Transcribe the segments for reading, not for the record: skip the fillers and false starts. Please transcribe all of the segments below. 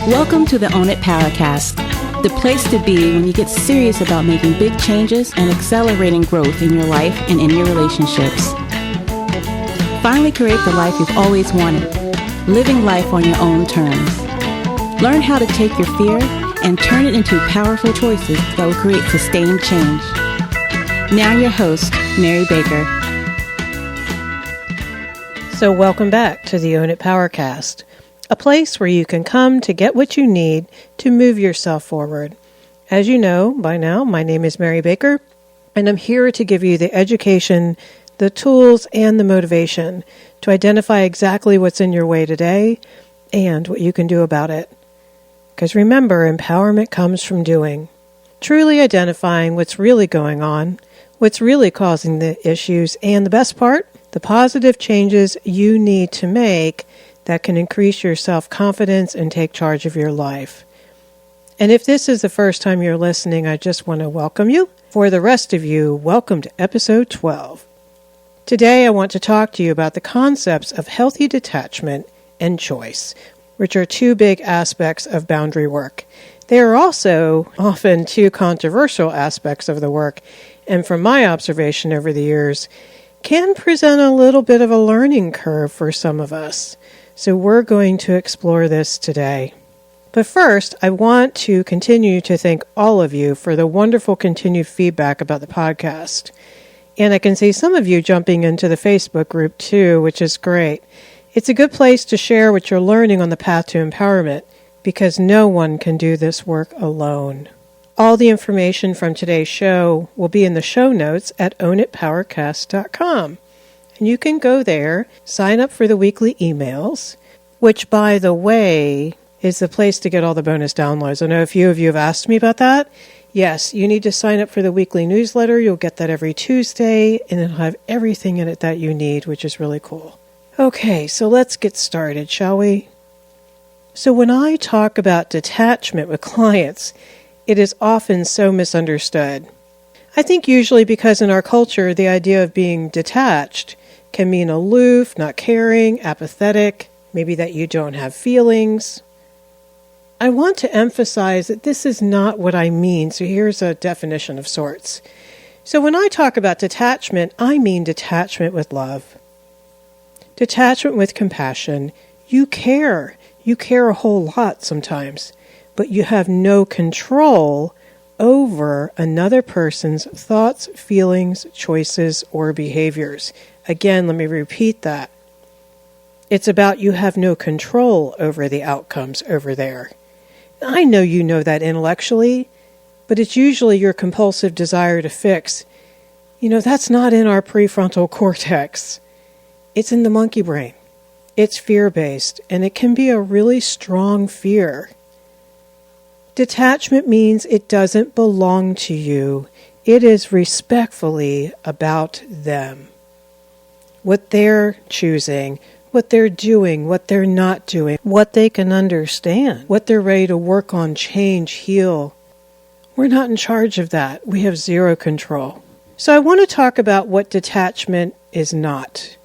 Welcome to the Own It Powercast, the place to be when you get serious about making big changes and accelerating growth in your life and in your relationships. Finally create the life you've always wanted, living life on your own terms. Learn how to take your fear and turn it into powerful choices that will create sustained change. Now your host, Mary Baker. So welcome back to the Own It Powercast, a place where you can come to get what you need to move yourself forward. As you know by now, my name is Mary Baker, and I'm here to give you the education, the tools, and the motivation to identify exactly what's in your way today and what you can do about it. Because remember, empowerment comes from doing. Truly identifying what's really going on, what's really causing the issues, and the best part, the positive changes you need to make that can increase your self-confidence and take charge of your life. And if this is the first time you're listening, I just want to welcome you. For the rest of you, welcome to episode 12. Today I want to talk to you about the concepts of healthy detachment and choice, which are two big aspects of boundary work. They are also often two controversial aspects of the work, and from my observation over the years, can present a little bit of a learning curve for some of us. So we're going to explore this today. But first, I want to continue to thank all of you for the wonderful continued feedback about the podcast. And I can see some of you jumping into the Facebook group too, which is great. It's a good place to share what you're learning on the path to empowerment, because no one can do this work alone. All the information from today's show will be in the show notes at ownitpowercast.com. And you can go there, sign up for the weekly emails, which, by the way, is the place to get all the bonus downloads. I know a few of you have asked me about that. Yes, you need to sign up for the weekly newsletter. You'll get that every Tuesday, and it'll have everything in it that you need, which is really cool. Okay, so let's get started, shall we? So when I talk about detachment with clients, it is often so misunderstood. I think usually because in our culture, the idea of being detached can mean aloof, not caring, apathetic, maybe that you don't have feelings. I want to emphasize that this is not what I mean, so here's a definition of sorts. So when I talk about detachment, I mean detachment with love. Detachment with compassion. You care. You care a whole lot sometimes, but you have no control over another person's thoughts, feelings, choices, or behaviors. Again, let me repeat that. It's about you have no control over the outcomes over there. I know you know that intellectually, but it's usually your compulsive desire to fix. That's not in our prefrontal cortex. It's in the monkey brain. It's fear-based, and it can be a really strong fear. Detachment means it doesn't belong to you. It is respectfully about them. What they're choosing, what they're doing, what they're not doing, what they can understand, what they're ready to work on, change, heal. We're not in charge of that. We have zero control. So I want to talk about what detachment is not.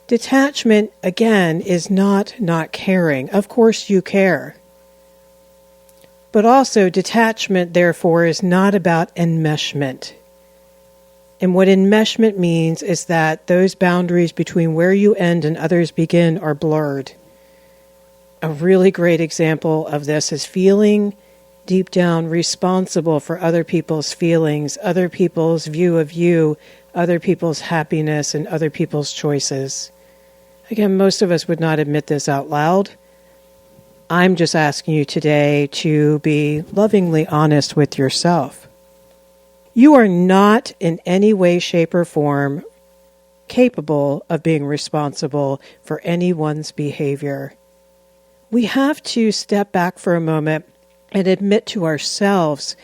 Detachment, again, is not caring. Of course you care. But also detachment, therefore, is not about enmeshment. And what enmeshment means is that those boundaries between where you end and others begin are blurred. A really great example of this is feeling deep down responsible for other people's feelings, other people's view of you, other people's happiness, and other people's choices. Again, most of us would not admit this out loud. I'm just asking you today to be lovingly honest with yourself. You are not in any way, shape, or form capable of being responsible for anyone's behavior. We have to step back for a moment and admit to ourselves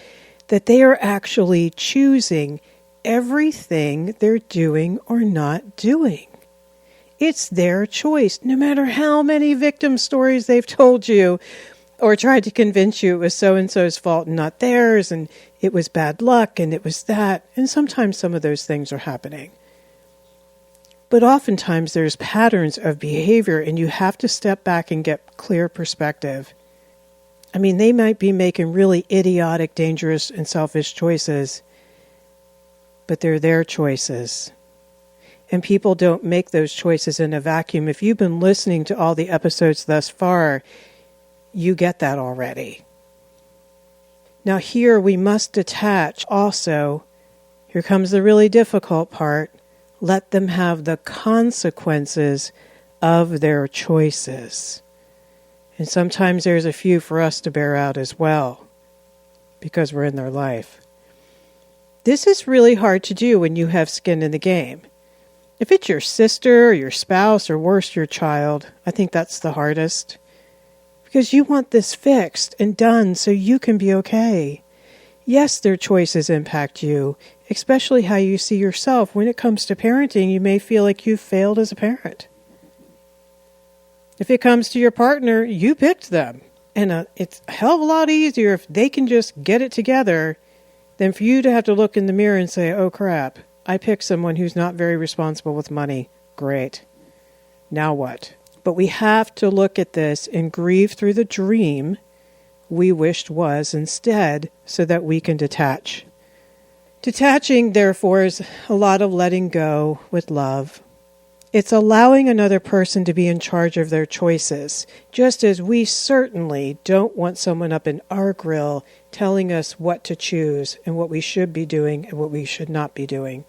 that they are actually choosing everything they're doing or not doing. It's their choice, no matter how many victim stories they've told you or tried to convince you it was so-and-so's fault and not theirs, and it was bad luck, and it was that. And sometimes some of those things are happening. But oftentimes there's patterns of behavior, and you have to step back and get clear perspective. I mean, they might be making really idiotic, dangerous, and selfish choices, but they're their choices. And people don't make those choices in a vacuum. If you've been listening to all the episodes thus far, you get that already. Now here we must detach also. Here comes the really difficult part. Let them have the consequences of their choices. And sometimes there's a few for us to bear out as well, because we're in their life. This is really hard to do when you have skin in the game. If it's your sister or your spouse or worse, your child, I think that's the hardest. Because you want this fixed and done so you can be okay. Yes, their choices impact you, especially how you see yourself. When it comes to parenting, you may feel like you've failed as a parent. If it comes to your partner, you picked them. And it's a hell of a lot easier if they can just get it together than for you to have to look in the mirror and say, oh crap, I picked someone who's not very responsible with money. Great. Now what? But we have to look at this and grieve through the dream we wished was instead so that we can detach. Detaching, therefore, is a lot of letting go with love. It's allowing another person to be in charge of their choices, just as we certainly don't want someone up in our grill telling us what to choose and what we should be doing and what we should not be doing.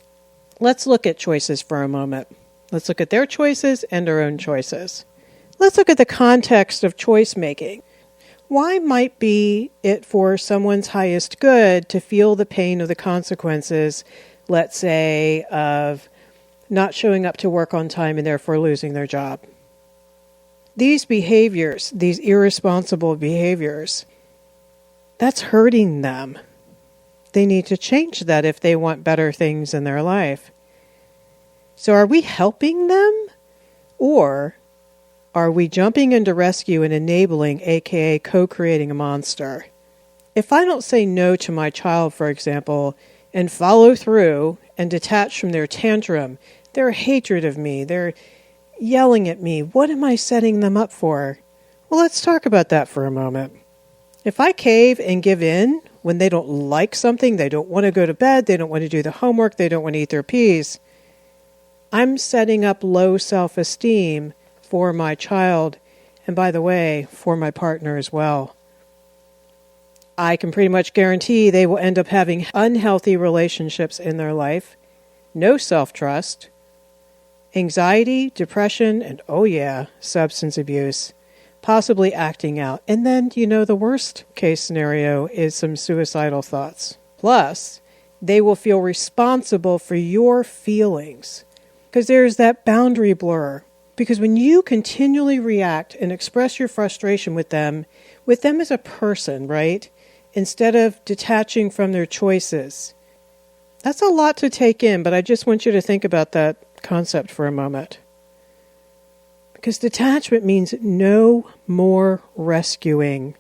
Let's look at choices for a moment. Let's look at their choices and our own choices. Let's look at the context of choice making. Why might be it for someone's highest good to feel the pain of the consequences, let's say, of not showing up to work on time and therefore losing their job? These behaviors, these irresponsible behaviors, that's hurting them. They need to change that if they want better things in their life. So are we helping them? Or are we jumping into rescue and enabling, aka co-creating a monster? If I don't say no to my child, for example, and follow through and detach from their tantrum, their hatred of me, their yelling at me, what am I setting them up for? Well, let's talk about that for a moment. If I cave and give in when they don't like something, they don't want to go to bed, they don't want to do the homework, they don't want to eat their peas, I'm setting up low self-esteem for my child, and by the way, for my partner as well. I can pretty much guarantee they will end up having unhealthy relationships in their life, no self-trust, anxiety, depression, and oh yeah, substance abuse, possibly acting out. And then, the worst case scenario is some suicidal thoughts. Plus, they will feel responsible for your feelings because there's that boundary blur. Because when you continually react and express your frustration with them as a person, right, instead of detaching from their choices, that's a lot to take in, but I just want you to think about that concept for a moment. Because detachment means no more rescuing.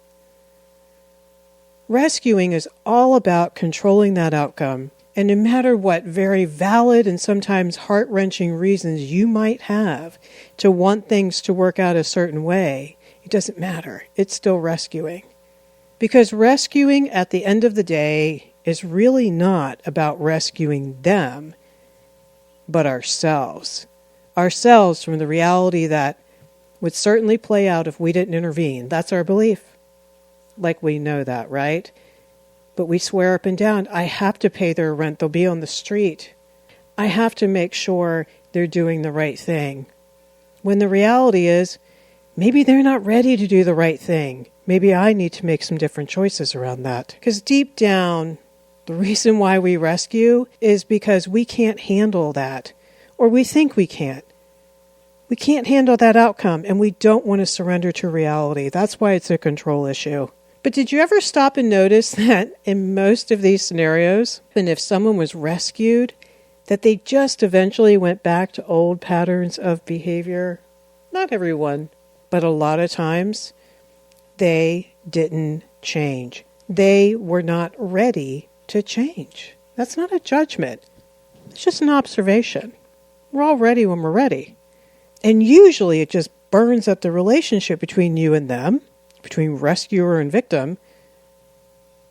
Rescuing is all about controlling that outcome. And no matter what very valid and sometimes heart-wrenching reasons you might have to want things to work out a certain way, it doesn't matter. It's still rescuing. Because rescuing at the end of the day is really not about rescuing them, but ourselves. Ourselves from the reality that would certainly play out if we didn't intervene. That's our belief. Like we know that, right? But we swear up and down, I have to pay their rent. They'll be on the street. I have to make sure they're doing the right thing. When the reality is, maybe they're not ready to do the right thing. Maybe I need to make some different choices around that. Because deep down, the reason why we rescue is because we can't handle that. Or we think we can't. We can't handle that outcome, and we don't want to surrender to reality. That's why it's a control issue. But did you ever stop and notice that in most of these scenarios, and if someone was rescued, that they just eventually went back to old patterns of behavior? Not everyone, but a lot of times, they didn't change. They were not ready to change. That's not a judgment. It's just an observation. We're all ready when we're ready. And usually it just burns up the relationship between you and them, between rescuer and victim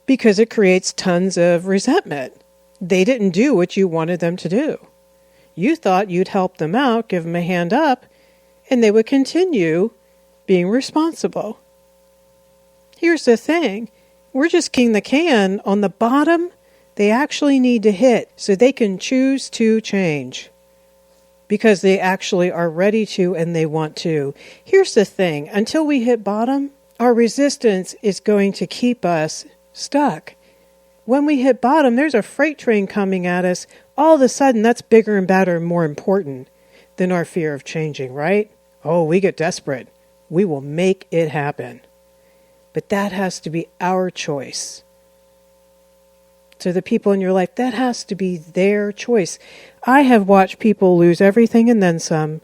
because it creates tons of resentment. They didn't do what you wanted them to do. You thought you'd help them out, give them a hand up, and they would continue being responsible. Here's the thing. We're just kicking the can on the bottom. They actually need to hit so they can choose to change because they actually are ready to and they want to. Here's the thing. Until we hit bottom, our resistance is going to keep us stuck. When we hit bottom, there's a freight train coming at us. All of a sudden, that's bigger and better and more important than our fear of changing, right? Oh, we get desperate. We will make it happen. But that has to be our choice. So the people in your life, that has to be their choice. I have watched people lose everything and then some,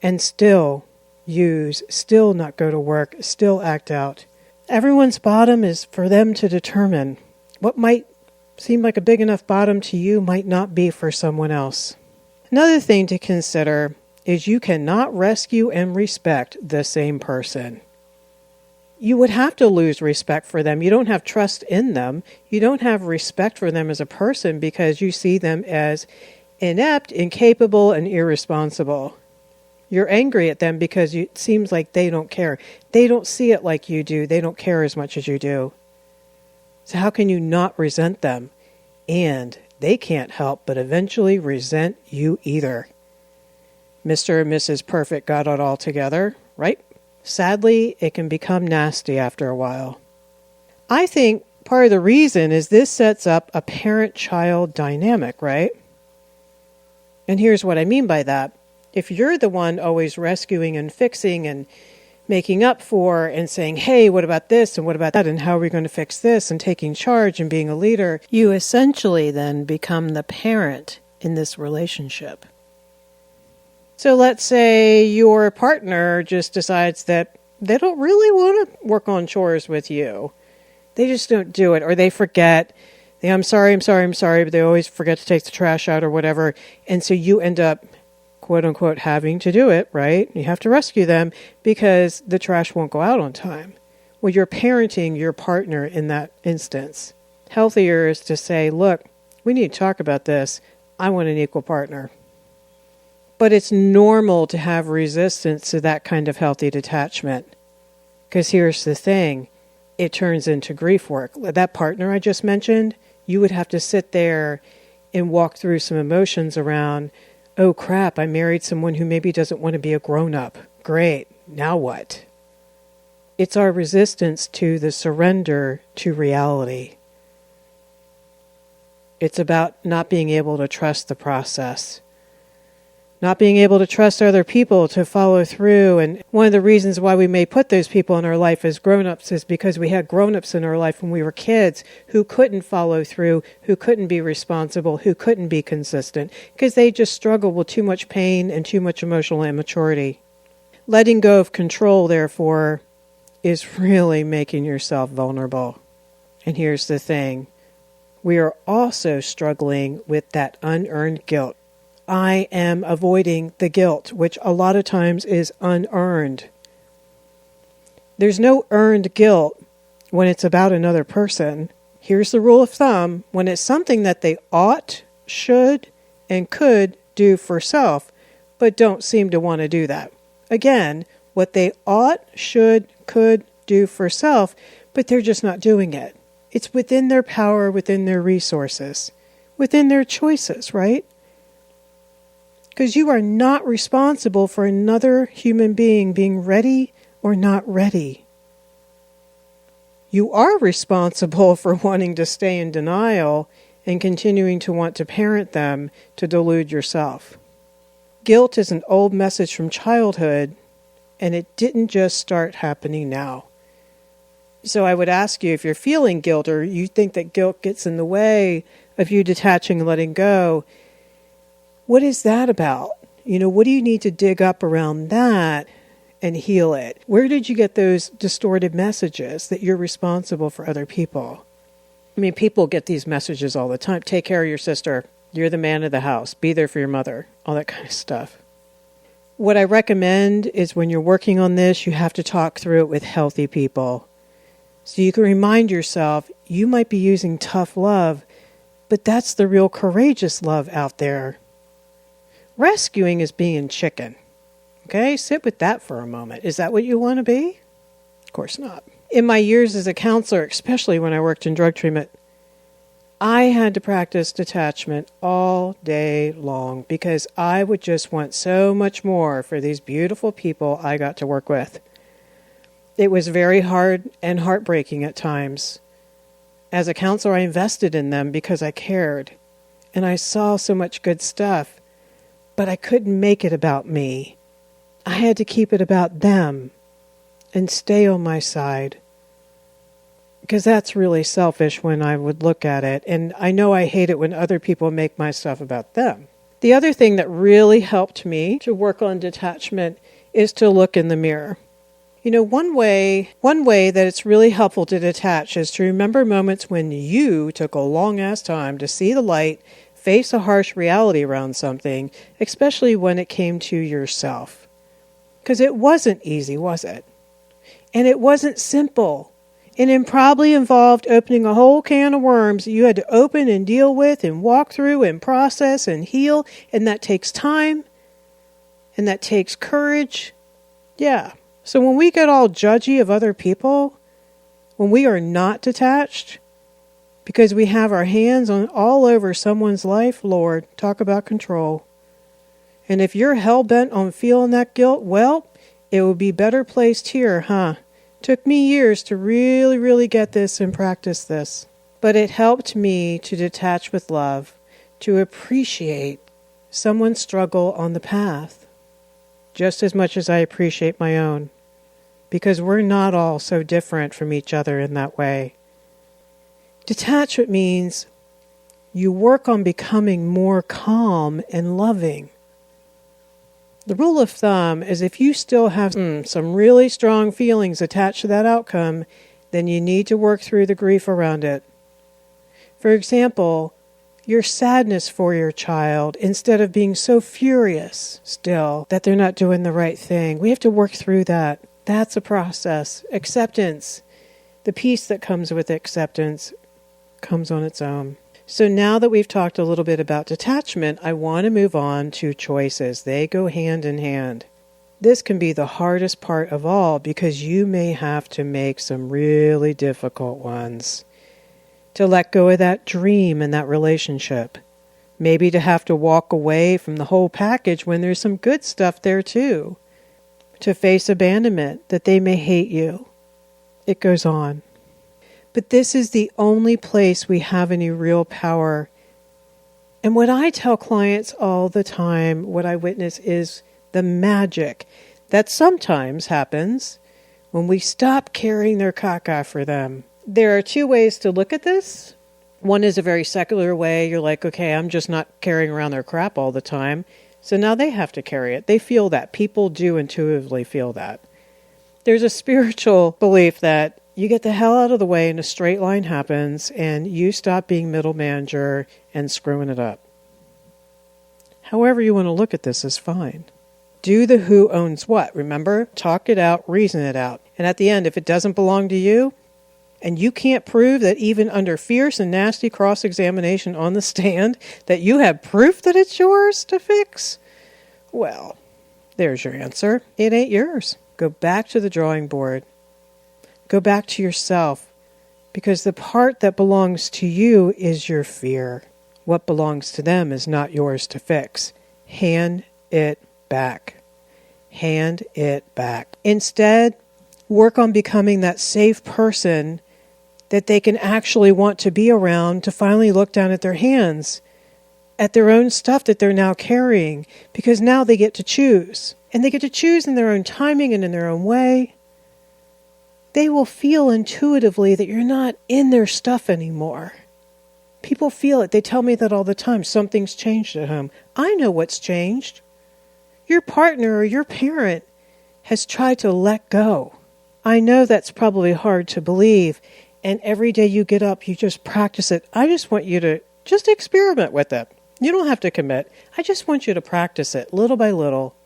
and still use, still not go to work, still act out. Everyone's bottom is for them to determine. What might seem like a big enough bottom to you might not be for someone else. Another thing to consider is you cannot rescue and respect the same person. You would have to lose respect for them. You don't have trust in them. You don't have respect for them as a person because you see them as inept, incapable, and irresponsible. You're angry at them because it seems like they don't care. They don't see it like you do. They don't care as much as you do. So how can you not resent them? And they can't help but eventually resent you either. Mr. and Mrs. Perfect got it all together, right? Sadly, it can become nasty after a while. I think part of the reason is this sets up a parent-child dynamic, right? And here's what I mean by that. If you're the one always rescuing and fixing and making up for and saying, hey, what about this and what about that and how are we going to fix this and taking charge and being a leader, you essentially then become the parent in this relationship. So let's say your partner just decides that they don't really want to work on chores with you. They just don't do it, or they forget. I'm sorry, but they always forget to take the trash out or whatever. And so you end up, quote unquote, having to do it, right? You have to rescue them because the trash won't go out on time. Well, you're parenting your partner in that instance. Healthier is to say, look, we need to talk about this. I want an equal partner. But it's normal to have resistance to that kind of healthy detachment. Because here's the thing, it turns into grief work. That partner I just mentioned, you would have to sit there and walk through some emotions around, oh crap, I married someone who maybe doesn't want to be a grown-up. Great, now what? It's our resistance to the surrender to reality. It's about not being able to trust the process. Not being able to trust other people to follow through. And one of the reasons why we may put those people in our life as grown-ups is because we had grown-ups in our life when we were kids who couldn't follow through, who couldn't be responsible, who couldn't be consistent, because they just struggled with too much pain and too much emotional immaturity. Letting go of control, therefore, is really making yourself vulnerable. And here's the thing. We are also struggling with that unearned guilt. I am avoiding the guilt, which a lot of times is unearned. There's no earned guilt when it's about another person. Here's the rule of thumb. When it's something that they ought, should, and could do for self, but don't seem to want to do that. Again, what they ought, should, could do for self, but they're just not doing it. It's within their power, within their resources, within their choices, right? Because you are not responsible for another human being being ready or not ready. You are responsible for wanting to stay in denial and continuing to want to parent them to delude yourself. Guilt is an old message from childhood, and it didn't just start happening now. So I would ask you, if you're feeling guilt or you think that guilt gets in the way of you detaching and letting go, what is that about? What do you need to dig up around that and heal it? Where did you get those distorted messages that you're responsible for other people? People get these messages all the time. Take care of your sister. You're the man of the house. Be there for your mother. All that kind of stuff. What I recommend is when you're working on this, you have to talk through it with healthy people. So you can remind yourself, you might be using tough love, but that's the real courageous love out there. Rescuing is being chicken. Okay, sit with that for a moment. Is that what you want to be? Of course not. In my years as a counselor, especially when I worked in drug treatment, I had to practice detachment all day long because I would just want so much more for these beautiful people I got to work with. It was very hard and heartbreaking at times. As a counselor, I invested in them because I cared, and I saw so much good stuff, but I couldn't make it about me. I had to keep it about them and stay on my side. Because that's really selfish when I would look at it. And I know I hate it when other people make my stuff about them. The other thing that really helped me to work on detachment is to look in the mirror. You know, one way that it's really helpful to detach is to remember moments when you took a long-ass time to see the light, face a harsh reality around something, especially when it came to yourself. Because it wasn't easy, was it? And it wasn't simple. And it probably involved opening a whole can of worms that you had to open and deal with and walk through and process and heal. And that takes time. And that takes courage. Yeah. So when we get all judgy of other people, when we are not detached, because we have our hands on all over someone's life, Lord, talk about control. And if you're hell-bent on feeling that guilt, well, it would be better placed here, huh? Took me years to really get this and practice this. But it helped me to detach with love, to appreciate someone's struggle on the path, just as much as I appreciate my own. Because we're not all so different from each other in that way. Detachment means you work on becoming more calm and loving. The rule of thumb is if you still have some really strong feelings attached to that outcome, then you need to work through the grief around it. For example, your sadness for your child, instead of being so furious still that they're not doing the right thing. We have to work through that. That's a process. Acceptance, the peace that comes with acceptance, comes on its own. So now that we've talked a little bit about detachment, I want to move on to choices. They go hand in hand. This can be the hardest part of all because you may have to make some really difficult ones. To let go of that dream and that relationship. Maybe to have to walk away from the whole package when there's some good stuff there too. To face abandonment, that they may hate you. It goes on. But this is the only place we have any real power. And what I tell clients all the time, what I witness is the magic that sometimes happens when we stop carrying their caca for them. There are two ways to look at this. One is a very secular way. You're like, okay, I'm just not carrying around their crap all the time. So now they have to carry it. They feel that. People do intuitively feel that. There's a spiritual belief that you get the hell out of the way and a straight line happens and you stop being middle manager and screwing it up. However you want to look at this is fine. Do the who owns what. Remember, talk it out, reason it out. And at the end, if it doesn't belong to you, and you can't prove that even under fierce and nasty cross-examination on the stand that you have proof that it's yours to fix, well, there's your answer. It ain't yours. Go back to the drawing board. Go back to yourself, because the part that belongs to you is your fear. What belongs to them is not yours to fix. Hand it back. Hand it back. Instead, work on becoming that safe person that they can actually want to be around to finally look down at their hands, at their own stuff that they're now carrying, because now they get to choose. And they get to choose in their own timing and in their own way. They will feel intuitively that you're not in their stuff anymore. People feel it. They tell me that all the time. Something's changed at home. I know what's changed. Your partner or your parent has tried to let go. I know that's probably hard to believe. And every day you get up, you just practice it. I just want you to just experiment with it. You don't have to commit. I just want you to practice it little by little.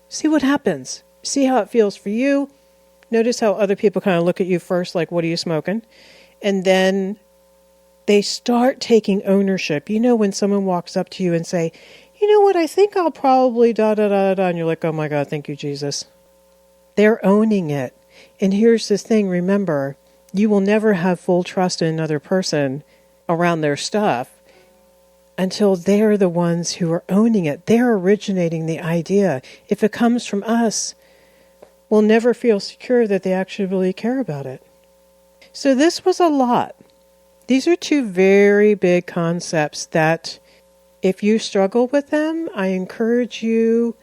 See what happens. See how it feels for you. Notice how other people kind of look at you first, like, what are you smoking? And then they start taking ownership. You know, when someone walks up to you and say, you know what, I think I'll probably da-da-da-da, and you're like, oh my God, thank you, Jesus. They're owning it. And here's the thing, remember, you will never have full trust in another person around their stuff until they're the ones who are owning it. They're originating the idea. If it comes from us, we'll never feel secure that they actually really care about it. So this was a lot. These are two very big concepts that if you struggle with them, I encourage you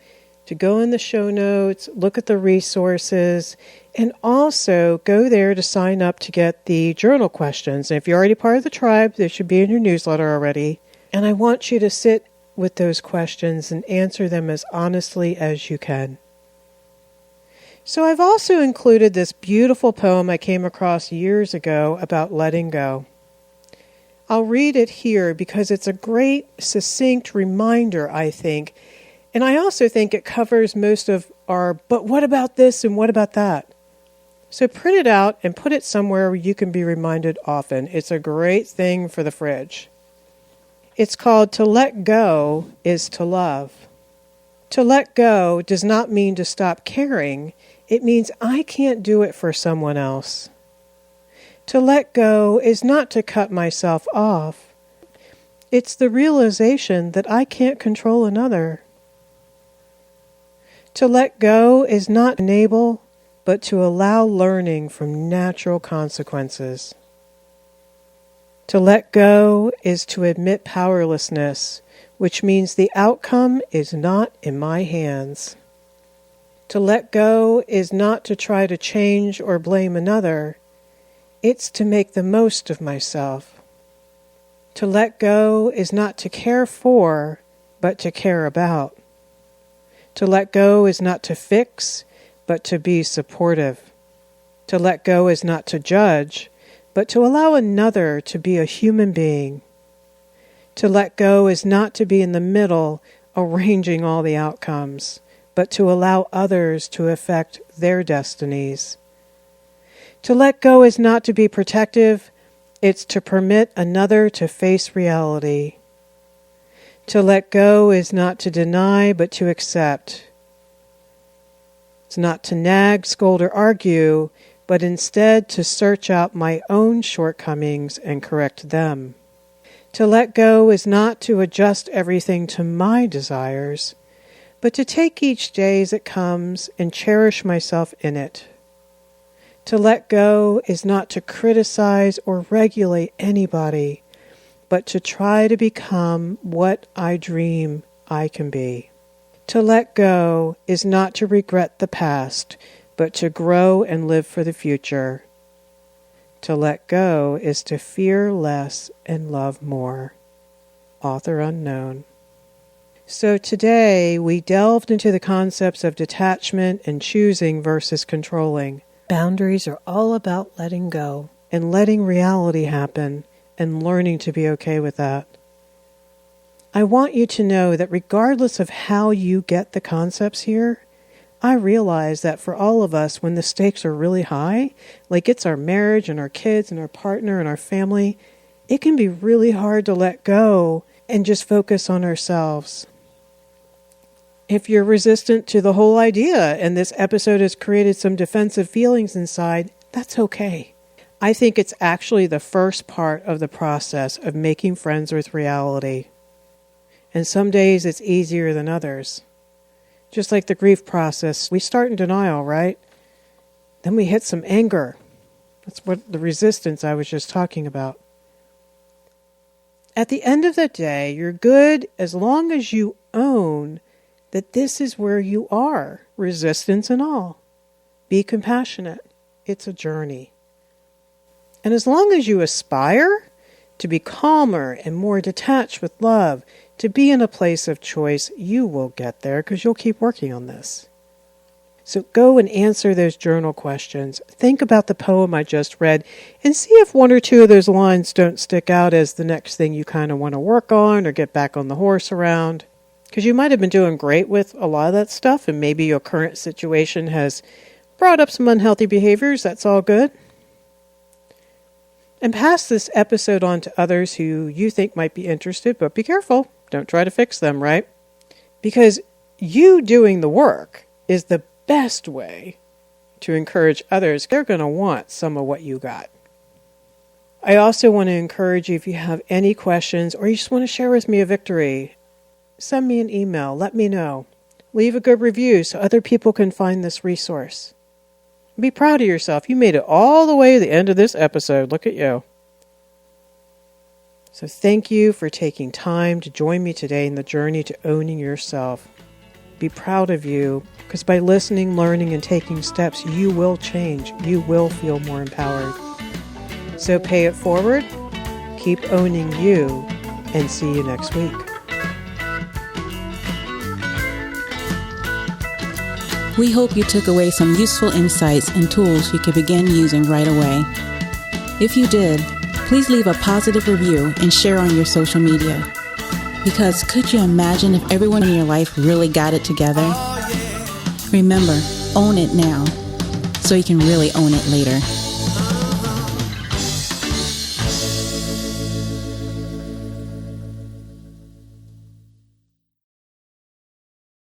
to go in the show notes, look at the resources, and also go there to sign up to get the journal questions. And if you're already part of the tribe, they should be in your newsletter already. And I want you to sit with those questions and answer them as honestly as you can. So I've also included this beautiful poem I came across years ago about letting go. I'll read it here because it's a great, succinct reminder, I think. And I also think it covers most of our, but what about this and what about that? So print it out and put it somewhere where you can be reminded often. It's a great thing for the fridge. It's called To Let Go is to Love. To let go does not mean to stop caring. It means I can't do it for someone else. To let go is not to cut myself off. It's the realization that I can't control another. To let go is not to enable, but to allow learning from natural consequences. To let go is to admit powerlessness, which means the outcome is not in my hands. To let go is not to try to change or blame another. It's to make the most of myself. To let go is not to care for, but to care about. To let go is not to fix, but to be supportive. To let go is not to judge, but to allow another to be a human being. To let go is not to be in the middle, arranging all the outcomes, but to allow others to affect their destinies. To let go is not to be protective, it's to permit another to face reality. To let go is not to deny, but to accept. It's not to nag, scold, or argue, but instead to search out my own shortcomings and correct them. To let go is not to adjust everything to my desires, but to take each day as it comes and cherish myself in it. To let go is not to criticize or regulate anybody, but to try to become what I dream I can be. To let go is not to regret the past, but to grow and live for the future. To let go is to fear less and love more. Author unknown. So today we delved into the concepts of detachment and choosing versus controlling. Boundaries are all about letting go and letting reality happen and learning to be okay with that. I want you to know that regardless of how you get the concepts here, I realize that for all of us, when the stakes are really high, like it's our marriage and our kids and our partner and our family, it can be really hard to let go and just focus on ourselves. If you're resistant to the whole idea and this episode has created some defensive feelings inside, that's okay. I think it's actually the first part of the process of making friends with reality. And some days it's easier than others. Just like the grief process, we start in denial, right? Then we hit some anger. That's what the resistance I was just talking about. At the end of the day, you're good as long as you own that this is where you are, resistance and all. Be compassionate. It's a journey. And as long as you aspire to be calmer and more detached with love, to be in a place of choice, you will get there because you'll keep working on this. So go and answer those journal questions. Think about the poem I just read and see if one or two of those lines don't stick out as the next thing you kind of want to work on or get back on the horse around. Because you might have been doing great with a lot of that stuff, and maybe your current situation has brought up some unhealthy behaviors. That's all good. And pass this episode on to others who you think might be interested, but be careful. Don't try to fix them, right? Because you doing the work is the best way to encourage others. They're going to want some of what you got. I also want to encourage you, if you have any questions or you just want to share with me a victory, send me an email. Let me know. Leave a good review so other people can find this resource. Be proud of yourself. You made it all the way to the end of this episode. Look at you. So thank you for taking time to join me today in the journey to owning yourself. Be proud of you, because by listening, learning, and taking steps, you will change. You will feel more empowered. So pay it forward, keep owning you, and see you next week. We hope you took away some useful insights and tools you can begin using right away. If you did, please leave a positive review and share on your social media. Because could you imagine if everyone in your life really got it together? Remember, own it now, so you can really own it later.